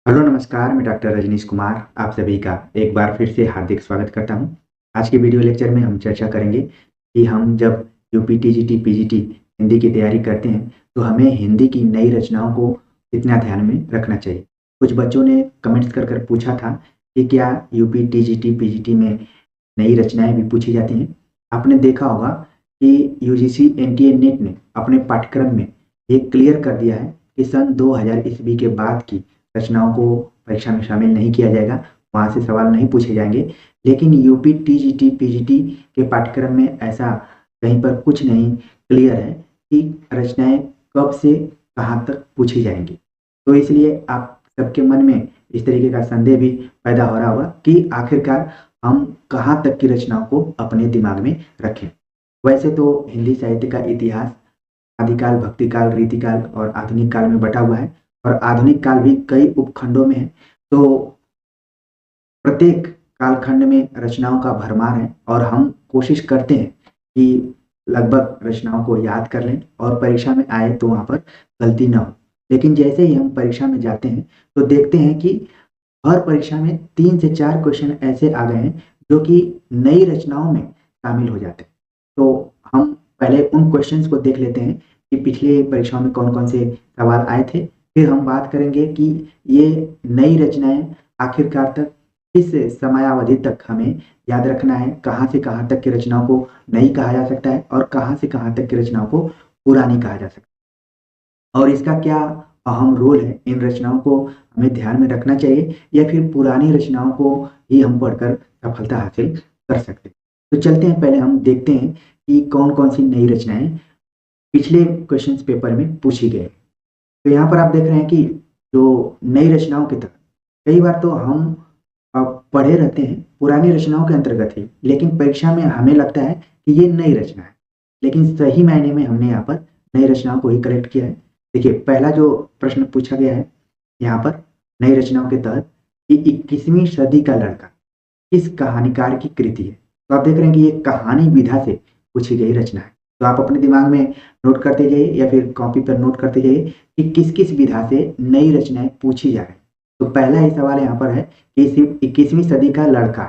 Hello नमस्कार, मैं doctor Rajneesh Kumar आप सभी का एक बार फिर से हार्दिक स्वागत करता हूं। आज के वीडियो लेक्चर में हम चर्चा करेंगे कि हम जब यूपी टीजीटी पीजीटी हिंदी की तैयारी करते हैं तो हमें हिंदी की नई रचनाओं को कितना ध्यान में रखना चाहिए। कुछ बच्चों ने कमेंट्स कर कर पूछा था कि क्या यूपी टीजीटी पीजीटी में नई रचनाएं भी पूछी जाती हैं। आपने देखा होगा कि यूजीसी एनटीए नेट ने अपने पाठ्यक्रम में ये क्लियर कर दिया है कि सन 2000 ईस्वी के बाद की रचनाओं को परीक्षा में शामिल नहीं किया जाएगा, वहाँ से सवाल नहीं पूछे जाएंगे। लेकिन यूपी टीजीटी पीजीटी के पाठ्यक्रम में ऐसा कहीं पर कुछ नहीं क्लियर है कि रचनाएं कब से कहाँ तक पूछी जाएंगी। तो इसलिए आप सबके मन में इस तरीके का संदेह भी पैदा हो रहा होगा कि आखिरकार हम कहाँ तक की रचनाओं को अपने दिमाग में रखें। वैसे तो हिंदी साहित्य का इतिहास आदिकाल, भक्तिकाल, रीतिकाल और आधुनिक काल में बटा हुआ है और आधुनिक काल भी कई उपखंडों में है। तो प्रत्येक कालखंड में रचनाओं का भरमार है और हम कोशिश करते हैं कि लगभग रचनाओं को याद कर लें और परीक्षा में आए तो वहाँ पर गलती ना हो। लेकिन जैसे ही हम परीक्षा में जाते हैं तो देखते हैं कि हर परीक्षा में 3 से 4 क्वेश्चन ऐसे आ गए हैं जो कि नई रचनाओं में शामिल हो जाते हैं। तो हम पहले उन क्वेश्चंस को देख लेते हैं कि पिछले परीक्षाओं में कौन-कौन से सवाल आए थे। फिर हम बात करेंगे कि ये नई रचनाएँ आखिरकार तक किस समयावधि तक हमें याद रखना है, कहाँ से कहाँ तक की रचनाओं को नई कहा जा सकता है और कहाँ से कहाँ तक की रचनाओं को पुरानी कहा जा सकता है। और इसका क्या अहम रोल है, इन रचनाओं को हमें ध्यान में रखना चाहिए या फिर पुरानी रचनाओं को ही हम पढ़कर सफलता हासिल कर सकते हैं। तो चलते हैं, पहले हम देखते हैं कि कौन-कौन सी नई रचनाएँ पिछले क्वेश्चंस पेपर में पूछी गई। तो यहाँ पर आप देख रहे हैं कि जो नई रचनाओं की तरफ कई बार तो हम पढ़े रहते हैं पुरानी रचनाओं के अंतर्गत ही, लेकिन परीक्षा में हमें लगता है कि ये नई रचना है, लेकिन सही मायने में हमने यहाँ पर नई रचनाओं को ही करेक्ट किया है। देखिए, पहला जो प्रश्न पूछा गया है यहाँ पर नई रचनाओं के तहत कि 21वीं सदी का लड़का किस कहानीकार की कृति है। तो आप देख रहे हैं कि ये कहानी विधा से पूछी गई रचना है। तो आप अपने दिमाग में नोट करते जाइए या फिर कॉपी पर नोट करते जाइए कि किस-किस विधा से नई रचनाएँ पूछी जा रही हैं। तो पहला ही सवाल यहाँ पर है कि सिर्फ 21वीं सदी का लड़का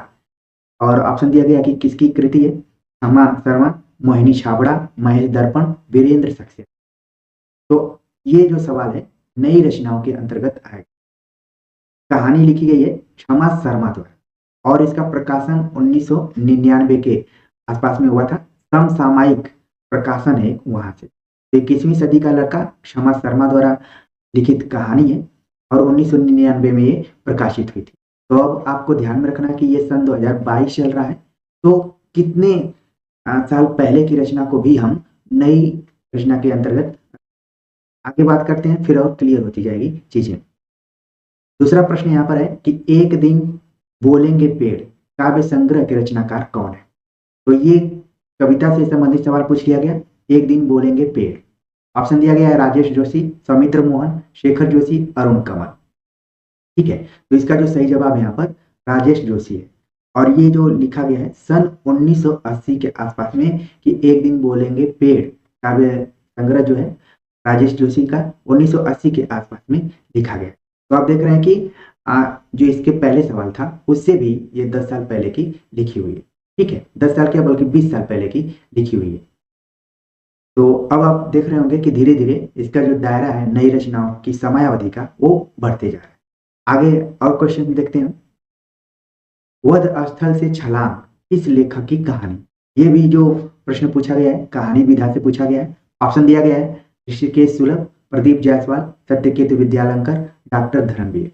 और ऑप्शन दिया गया कि किसकी कृति है। क्षमा शर्मा, मोहिनी छाबड़ा, महेश दर्पण, वीरेंद्र सक्सेना। तो ये जो सवाल है नई रचनाओं के अंतर्गत आएगा। कहानी लिखी गई है क्षमा शर्मा द्वारा और इसका प्रकाशन 1999 के आसपास में हुआ था। समसामयिक प्रकाशन है वहां से। 21वीं सदी का लड़का क्षमा शर्मा द्वारा लिखित कहानी है और 1999 में ये प्रकाशित हुई थी। तो अब आपको ध्यान में रखना कि ये सन 2022 चल रहा है। तो कितने साल पहले की रचना को भी हम नई रचना के अंतर्गत आगे बात करते हैं, फिर और क्लियर होती जाएगी चीजें। दूसरा प्रश्न यहाँ पर है कि एक दिन बोलेंगे पेड़ काव्य संग्रह के रचनाकार कौन है। तो ये कविता से संबंधित सवाल पूछ लिया गया। एक दिन बोलेंगे पेड़, ऑप्शन दिया गया है राजेश जोशी, सौमित्र मोहन, शेखर जोशी, अरुण कंवल। ठीक है, तो इसका जो सही जवाब है यहाँ पर राजेश जोशी है और ये जो लिखा गया है सन 1980 के आसपास में कि एक दिन बोलेंगे पेड़ काव्य संग्रह जो है राजेश जोशी का 1980 के आसपास में लिखा गया। तो आप देख रहे हैं कि जो इसके पहले सवाल था उससे भी ये 10 साल पहले की लिखी हुई है। ठीक है, 10 साल क्या बल्कि 20 साल पहले की लिखी हुई है। तो अब आप देख रहे होंगे कि धीरे धीरे इसका जो दायरा है नई रचनाओं की समयावधि का वो बढ़ते जा रहा है। आगे और क्वेश्चन देखते हैं। वध स्थल से छलांग किस लेखक की कहानी। ये भी जो प्रश्न पूछा गया है कहानी विधा से पूछा गया है। ऑप्शन दिया गया है ऋषिकेश सुलभ, प्रदीप जायसवाल, सत्यकेतु विद्यालंकर, डॉक्टर धर्मवीर।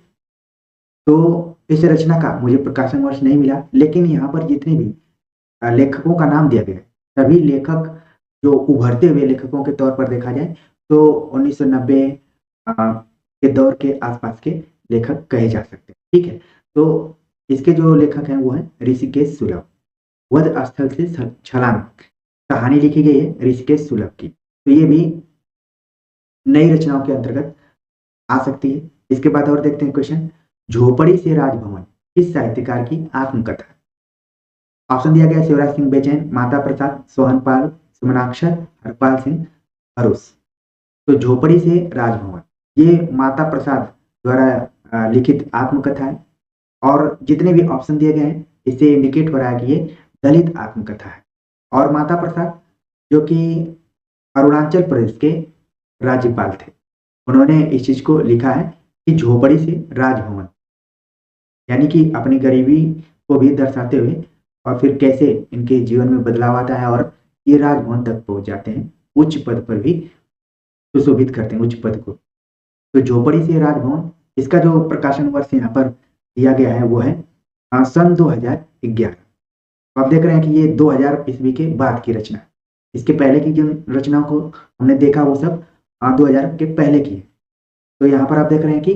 तो इस रचना का मुझे प्रकाशन वर्ष नहीं मिला, लेकिन यहाँ पर जितने भी लेखकों का नाम दिया गया है सभी लेखक जो उभरते हुए लेखकों के तौर पर देखा जाए तो 1990 के दौर के आसपास के लेखक कहे जा सकते हैं। ठीक है, तो इसके जो लेखक हैं वो हैं ऋषिकेश सुलभ। वध स्थल से छलांग कहानी लिखी गई है ऋषिकेश सुलभ की। तो ये भी नई रचनाओं के अंतर्गत आ सकती है। इसके बाद और देखते हैं क्वेश्चन। झोपड़ी से राजभवन किस साहित्यकार की आत्मकथा। ऑप्शन दिया गया शिवराज सिंह बेचैन, माता प्रसाद, सोहनपाल सुमनाक्षर, हरपाल सिंह हरुस। तो झोपड़ी से राजभवन ये माता प्रसाद द्वारा लिखित आत्मकथा है, और जितने भी ऑप्शन दिए गए हैं इससे इंडिकेट हो रहा है कि ये दलित आत्मकथा है। और माता प्रसाद जो कि अरुणाचल प्रदेश के राज्यपाल थे, उन्होंने इस चीज को लिखा है कि झोपड़ी से राजभवन, यानी कि अपनी गरीबी को भी दर्शाते हुए और फिर कैसे इनके जीवन में बदलाव आता है और ये राजभवन तक पहुंच जाते हैं, उच्च पद पर भी सुशोभित करते हैं उच्च पद को। तो झोपड़ी से राजभवन, इसका जो प्रकाशन वर्ष यहाँ पर दिया गया है वो है सन 2011। तो आप देख रहे हैं कि ये 2000 ईस्वी के बाद की रचना है। इसके पहले की जिन रचनाओं को हमने देखा वो सब 2000 के पहले की है। तो यहाँ पर आप देख रहे हैं कि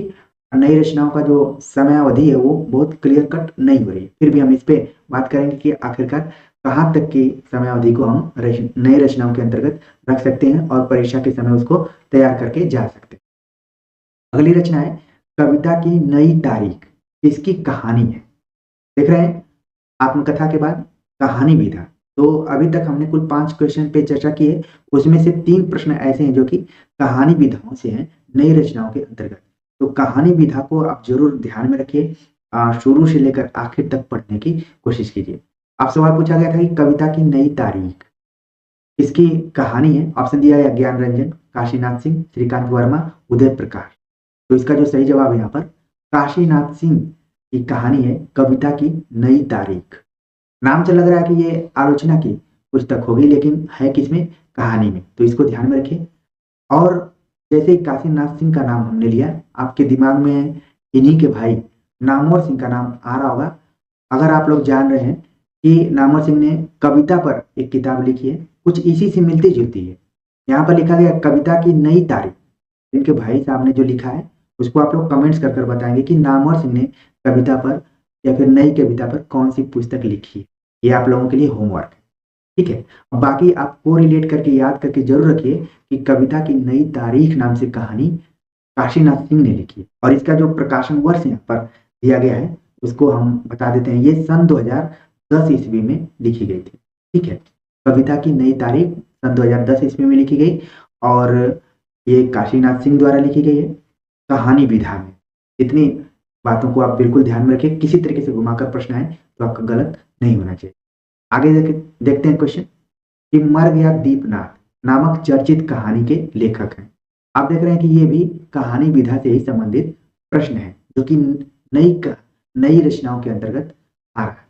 नई रचनाओं का जो समय अवधि है वो बहुत क्लियर कट नहीं हो रही है। फिर भी हम इस पे बात करेंगे कि आखिरकार कहाँ तक की समय अवधि को हम नई रचनाओं के अंतर्गत रख सकते हैं और परीक्षा के समय उसको तैयार करके जा सकते हैं। अगली रचना है कविता की नई तारीख, इसकी कहानी है। देख रहे हैं आत्मकथा के बाद कहानी विधा। तो अभी तक हमने कुल 5 क्वेश्चन पे चर्चा की है, उसमें से 3 प्रश्न ऐसे हैं जो कि कहानी विधाओं से हैं नई रचनाओं के अंतर्गत। तो कहानी विधा को आप जरूर ध्यान में रखिए, शुरू से लेकर आखिर तक पढ़ने की कोशिश कीजिए। आप सवाल पूछा गया था कि कविता की नई तारीख, इसकी कहानी है। ऑप्शन दिया गया ज्ञान रंजन, काशीनाथ सिंह, श्रीकांत वर्मा, उदय प्रकाश। तो इसका जो सही जवाब है यहाँ पर काशीनाथ सिंह की कहानी है कविता की नई तारीख। नाम से लग रहा है कि ये आलोचना की पुस्तक होगी, लेकिन है किसमें, कहानी में। तो इसको ध्यान में रखिए। और जैसे ही काशीनाथ सिंह का नाम हमने लिया, आपके दिमाग में इन्हीं के भाई नामवर सिंह का नाम आ रहा होगा। अगर आप लोग जान रहे हैं कि नामवर सिंह ने कविता पर एक किताब लिखी है, कुछ इसी से मिलती जुलती है। यहाँ पर लिखा गया कविता की नई तारीख। इनके भाई साहब ने जो लिखा है उसको आप लोग कमेंट्स कर बताएंगे कि नामवर सिंह ने कविता पर या फिर नई कविता पर कौन सी पुस्तक लिखी है। ये आप लोगों के लिए होमवर्क है, ठीक है। बाकी आप को रिलेट करके याद करके जरूर रखिए कि कविता की नई तारीख नाम से कहानी काशीनाथ सिंह ने लिखी है। और इसका जो प्रकाशन वर्ष यहाँ पर दिया गया है उसको हम बता देते हैं, ये सन 2010 ईस्वी में लिखी गई थी, ठीक है। कविता की नई तारीख सन 2010 ईस्वी में लिखी गई और ये काशीनाथ सिंह द्वारा लिखी गई है कहानी विधा में। इतनी बातों को आप बिल्कुल ध्यान में रखिए, किसी तरीके से घुमाकर प्रश्न आए तो आपका गलत नहीं होना चाहिए। आगे देखते हैं क्वेश्चन कि मर गया दीपनाथ नामक चर्चित कहानी के लेखक हैं। आप देख रहे हैं कि ये भी कहानी विधा से ही संबंधित प्रश्न है जो कि नई रचनाओं के अंतर्गत आ रहा है।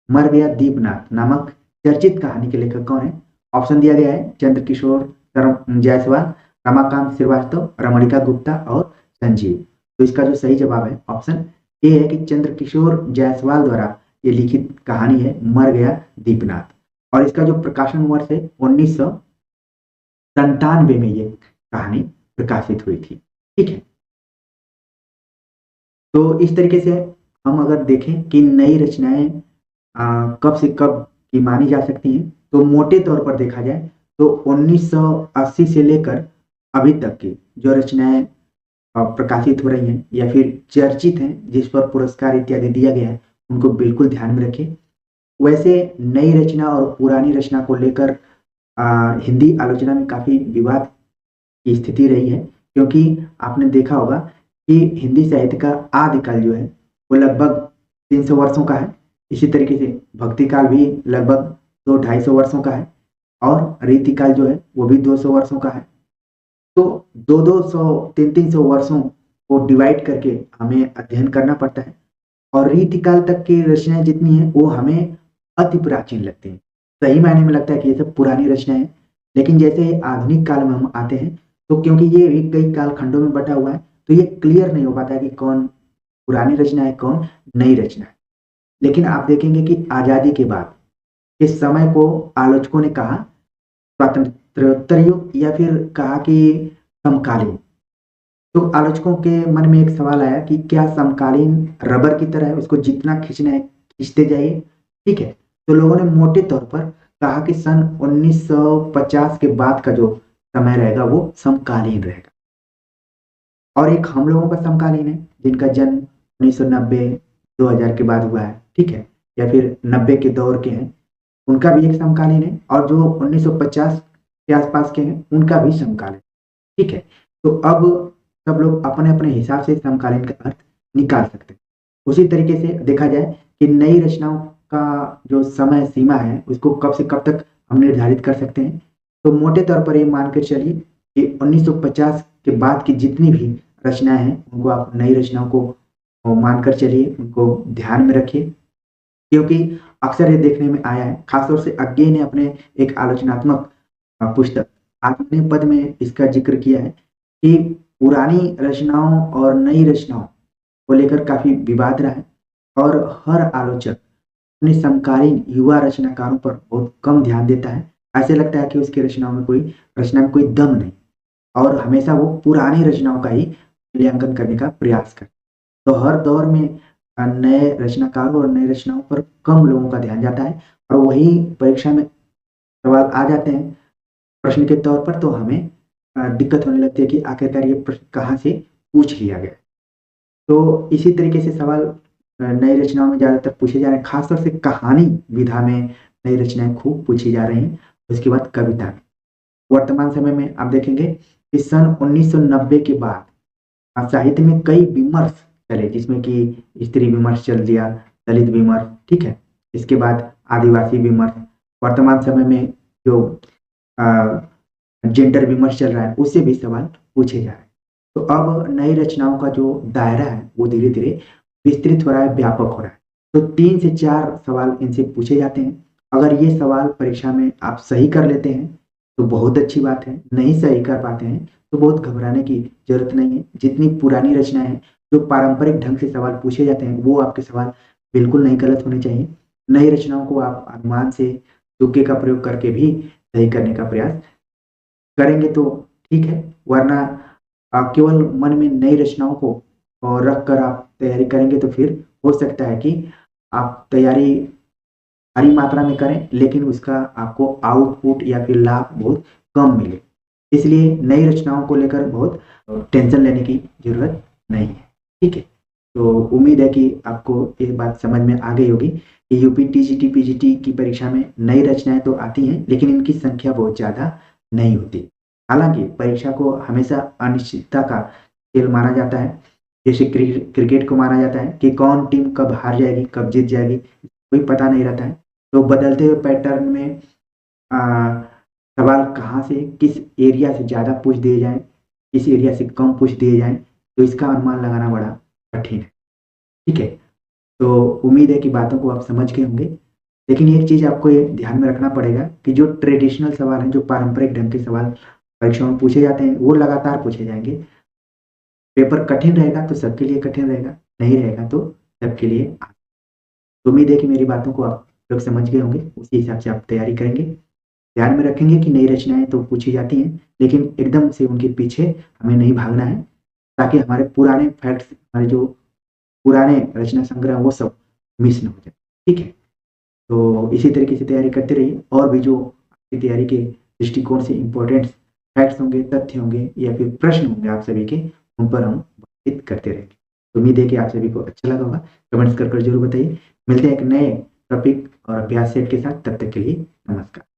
मर गया दीपनाथ नामक चर्चित कहानी के लेखक कौन है? ऑप्शन दिया गया है चंद्रकिशोर जायसवाल, रमाकांत श्रीवास्तव, रमणिका गुप्ता और संजीव। तो इसका जो सही जवाब है ऑप्शन ए है कि चंद्रकिशोर जायसवाल द्वारा ये लिखित कहानी है मर गया दीपनाथ। और इसका जो प्रकाशन वर्ष है 1997 में ये कहानी प्रकाशित हुई थी, ठीक है। तो इस तरीके से हम अगर देखें कि नई रचनाएं कब से कब की मानी जा सकती हैं, तो मोटे तौर पर देखा जाए तो 1980 से लेकर अभी तक की जो रचनाएं प्रकाशित हो रही हैं या फिर चर्चित हैं, जिस पर पुरस्कार इत्यादि दिया गया है, उनको बिल्कुल ध्यान में रखें। वैसे नई रचना और पुरानी रचना को लेकर हिंदी आलोचना में काफी विवाद की स्थिति रही है, क्योंकि आपने देखा होगा कि हिंदी साहित्य का आदिकाल जो है वो लगभग 300 वर्षों का है। इसी तरीके से भक्ति काल भी लगभग 200-250 वर्षों का है और रीतिकाल जो है वो भी 200 वर्षों का है। तो 200-200 300-300 वर्षों को डिवाइड करके हमें अध्ययन करना पड़ता है और रीतिकाल तक की रचनाएं जितनी हैं वो हमें अति प्राचीन लगती हैं। सही मायने में लगता है कि ये सब पुरानी रचनाएं हैं, लेकिन जैसे आधुनिक काल में हम आते हैं तो क्योंकि ये भी कई कालखंडों में बटा हुआ है तो ये क्लियर नहीं हो पाता है कि कौन पुरानी रचना है कौन नई रचना है। लेकिन आप देखेंगे कि आजादी के बाद इस समय को आलोचकों ने कहा स्वातंत्रोत्तर युग या फिर कहा कि समकालीन। तो आलोचकों के मन में एक सवाल आया कि क्या समकालीन रबर की तरह है, उसको जितना खींचना है खींचते जाइए, ठीक है। तो लोगों ने मोटे तौर पर कहा कि सन 1950 के बाद का जो समय रहेगा वो समकालीन रहेगा। और एक हम लोगों का समकालीन है जिनका जन्म 1990 2000 के बाद हुआ है, ठीक है, या फिर 90 के दौर के हैं, उनका भी एक समकालीन है। और जो 1950 के आसपास के हैं उनका भी समकालीन, ठीक है। तो अब सब लोग अपने अपने हिसाब से समकालीन का अर्थ निकाल सकते हैं। उसी तरीके से देखा जाए कि नई रचनाओं का जो समय सीमा है, उसको कब से कब तक हम निर्धारित कर सकते हैं। तो मोटे तौर पर ये मान के चलिए कि 1950 के बाद की जितनी भी रचनाएँ हैं, उनको आप नई रचनाओं को मानकर चलिए, उनको ध्यान में रखिए। क्योंकि अक्सर ये देखने में आया है, खासतौर से अज्ञे ने अपने एक आलोचनात्मक पुस्तक आत्मनेपद में इसका ज़िक्र किया है कि पुरानी रचनाओं और नई रचनाओं को लेकर काफ़ी विवाद रहा है और हर आलोचक अपने समकालीन युवा रचनाकारों पर बहुत कम ध्यान देता है। ऐसे लगता है कि उसकी रचना में कोई दम नहीं और हमेशा वो पुरानी रचनाओं का ही मूल्यांकन करने का प्रयास करता है। तो हर दौर में नए रचनाकारों और नई रचनाओं पर कम लोगों का ध्यान जाता है और वही परीक्षा में सवाल आ जाते हैं प्रश्न के तौर पर, तो हमें दिक्कत होने लगती है कि आखिरकार ये प्रश्न कहाँ से पूछ लिया गया। तो इसी तरीके से सवाल नई रचनाओं में ज़्यादातर पूछे जा रहे हैं, खासतौर से कहानी विधा में नई रचनाएँ खूब पूछी जा रही हैं। उसके बाद कविता में। वर्तमान समय में आप देखेंगे कि सन 1990 के बाद साहित्य में कई विमर्श चले, जिसमें कि स्त्री विमर्श चल दिया, दलित विमर्श, ठीक है? इसके बाद आदिवासी विमर्श, वर्तमान समय में जो अ, जेंडर विमर्श चल रहा है, उससे भी सवाल पूछे जा रहे हैं। तो अब नई रचनाओं का जो दायरा है, वो धीरे-धीरे विस्तृत हो रहा है, व्यापक हो रहा है। तो 3 से 4 सवाल इनसे पूछे जाते हैं। अगर ये सवाल परीक्षा में आप सही कर लेते हैं, तो बहुत अच्छी बात है। नहीं सही कर पाते हैं, तो बहुत घबराने की ज़रूरत नहीं है। जितनी पुरानी रचनाएँ हैं, जो पारंपरिक ढंग से सवाल पूछे जाते हैं, वो आपके सवाल बिल्कुल नहीं गलत होने चाहिए। नई रचनाओं को आप अनुमान से तुक्के का प्रयोग करके भी सही करने का प्रयास करेंगे तो ठीक है, वरना आप केवल मन में नई रचनाओं को रख कर आप तैयारी करेंगे तो फिर हो सकता है कि आप तैयारी भारी मात्रा में करें, लेकिन उसका आपको आउटपुट या फिर लाभ बहुत कम मिले। इसलिए नई रचनाओं को लेकर बहुत टेंशन लेने की ज़रूरत नहीं है, ठीक है? तो उम्मीद है कि आपको ये बात समझ में आ गई होगी कि यूपी टीजीटी, पीजीटी की परीक्षा में नई रचनाएँ तो आती हैं, लेकिन इनकी संख्या बहुत ज़्यादा नहीं होती। हालाँकि परीक्षा को हमेशा अनिश्चितता का खेल माना जाता है। जैसे क्रिकेट को माना जाता है कि कौन टीम कब हार जाएगी, कब जीत जाएगी, कोई पता नहीं रहता है। तो बदलते हुए पैटर्न में अ, सवाल कहाँ से, किस एरिया से ज़्यादा पूछ दिए जाएँ, किस एरिया से कम पूछ दिए जाएँ, तो इसका अनुमान लगाना बड़ा कठिन है, ठीक है? तो उम्मीद है कि बातों को आप समझ गए होंगे। लेकिन एक चीज़ आपको ये ध्यान में रखना पड़ेगा कि जो ट्रेडिशनल सवाल हैं, जो पारंपरिक ढंग के सवाल परीक्षाओं में पूछे जाते हैं, वो लगातार पूछे जाएँगे। पेपर कठिन रहेगा तो सबके लिए कठिन रहेगा, नहीं रहेगा तो सबके लिए उम्मीद है कि मेरी बातों को आप लोग समझ गए होंगे, उसी हिसाब से आप तैयारी करेंगे। ध्यान में रखेंगे कि नई रचनाएँ तो पूछी जाती हैं, लेकिन एकदम से उनके पीछे हमें नहीं भागना है, ताकि हमारे पुराने फैक्ट्स, हमारे जो पुराने रचना संग्रह वो सब मिस ना हो जाए, ठीक है? तो इसी तरीके से तैयारी करते रहिए और भी जो आपकी तैयारी के दृष्टिकोण से इम्पोर्टेंट फैक्ट्स होंगे, तथ्य होंगे या फिर प्रश्न होंगे आप सभी के, उन पर हम बातचीत करते रहेंगे। तो उम्मीद है कि आप सभी को अच्छा लगा होगा, कमेंट्स कर ज़रूर बताइए। मिलते हैं एक नए टॉपिक और अभ्यास सेट के साथ, तब तक के लिए नमस्कार।